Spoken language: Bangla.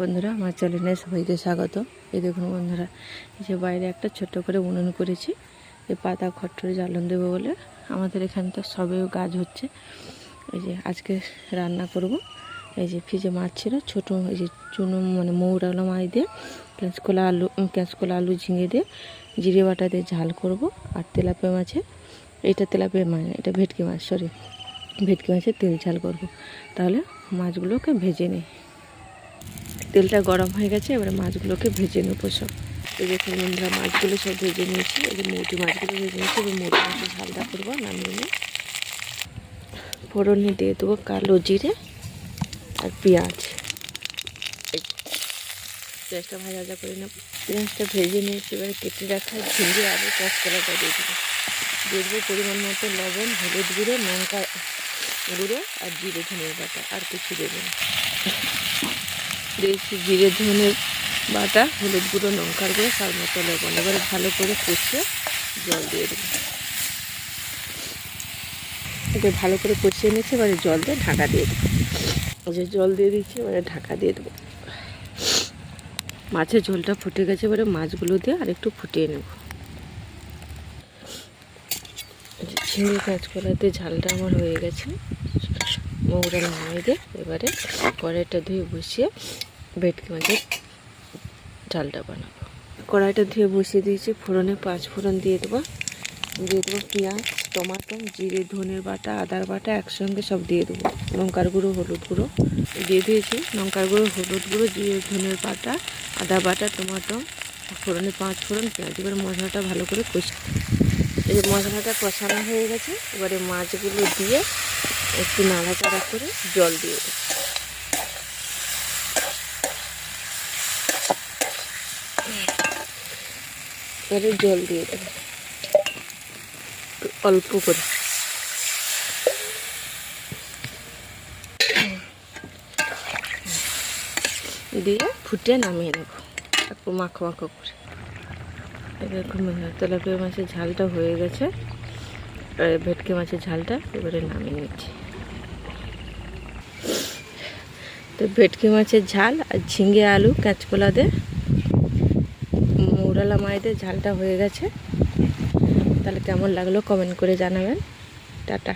বন্ধুরা আমার চ্যানেলে সবাইকে স্বাগত। এই দেখুন বন্ধুরা, এই যে বাইরে একটা ছোট্ট করে উনুন করেছি এই পাতা খড়টরে জ্বালন দেবো বলে। আমাদের এখানে তো সবেও গাছ হচ্ছে। এই যে আজকে রান্না করব। এই যে ফ্রিজে মাছ ছিল ছোটো, এই যে চুনো মানে মৌরালা মাছ দিয়ে কাঁচকলা আলু ঝিঙে দিয়ে জিরে বাটা দিয়ে ঝাল করব। আর তেলাপিয়া মাছের, এটা তেলাপিয়া মাছ, এটা ভেটকি মাছ, ভেটকি মাছের তেল ঝাল করব। তাহলে মাছগুলোকে ভেজে নিই। তেলটা গরম হয়ে গেছে, এবারে মাছগুলোকে ভেজে নেবো সব। এই দেখুন বন্ধুরা, মাছগুলো সব ভেজে নিয়েছি। এই যে মৌটি মাছগুলো ভেজে নিয়েছি। এবার মৌটি মাছের ঝালটা করবো। নামিয়ে নিয়ে ফোড়নে দিয়ে দেবো কালো জিরে আর পেঁয়াজ। পেঁয়াজটা ভাজা করে নেব। পেঁয়াজটা ভেজে নিয়েছি। এবারে কেটে রাখা ঝিঙে আলু কাঁচকলাটা দিয়ে দেবো। দিয়ে দেবো পরিমাণ মতো লবণ, হলুদ গুঁড়ো, লঙ্কা গুঁড়ো আর জিরে ধনের বাটা। আর কিছু দেবো না। দিয়েছি জিরে ধনের বাটা, হলুদ গুঁড়ো, লঙ্কার গুঁড়ো, তার মতো লবণ। এবারে ভালো করে কষিয়ে জল দিয়ে দেবো। এবার ভালো করে কষিয়ে নিয়েছি। এবারে জল দিয়ে ঢাকা দিয়ে দেবো। যে জল দিয়ে দিচ্ছি, এবারে ঢাকা দিয়ে দেবো। মাছের ঝোলটা ফুটে গেছে। এবারে মাছগুলো দিয়ে আর একটু ফুটিয়ে নেব। ঝিঙে কাঁচকলা দিয়ে ঝালটা আমার হয়ে গেছে। মৌরা নামিয়ে দিয়ে এবারে কড়াইটা ধুয়ে বসিয়ে ভেটকি মাছের ঝালটা বানাবো। কড়াইটা ধুয়ে বসিয়ে দিয়েছি। ফোড়নে 5 ফোড়ন দিয়ে দেবো। পেঁয়াজ, টমাটো, জিরে ধনের বাটা, আদার বাটা একসঙ্গে সব দিয়ে দেবো। লঙ্কার গুঁড়ো, হলুদ গুঁড়ো দিয়ে দিয়েছি। লঙ্কার গুঁড়ো, হলুদ গুঁড়ো, জিরে ধনের বাটা, আদা বাটা, টমাটো, ফোড়নে 5 ফোড়ন, পেঁয়াজ। এবার মশলাটা ভালো করে কষি। এই যে মশলাটা কষানো হয়ে গেছে, এবারে মাছগুলো দিয়ে একটু নাড়াচাড়া করে জল দিয়ে দেবো। এবারে জল দিয়ে দেবো অল্প করে। দিয়ে ফুটিয়ে নামিয়ে নেব একটু মাখো মাখো করে। এরকম তেলাপিয়া মাছের ঝালটা হয়ে গেছে। ভেটকি মাছের ঝালটা এবারে নামিয়ে নিচ্ছি। তো ভেটকি মাছের ঝাল আর ঝিঙে আলু কাঁচকলা দিয়ে মৌরালা মাছের ঝালটা হয়ে গেছে। তাহলে কেমন লাগলো কমেন্ট করে জানাবেন। টাটা।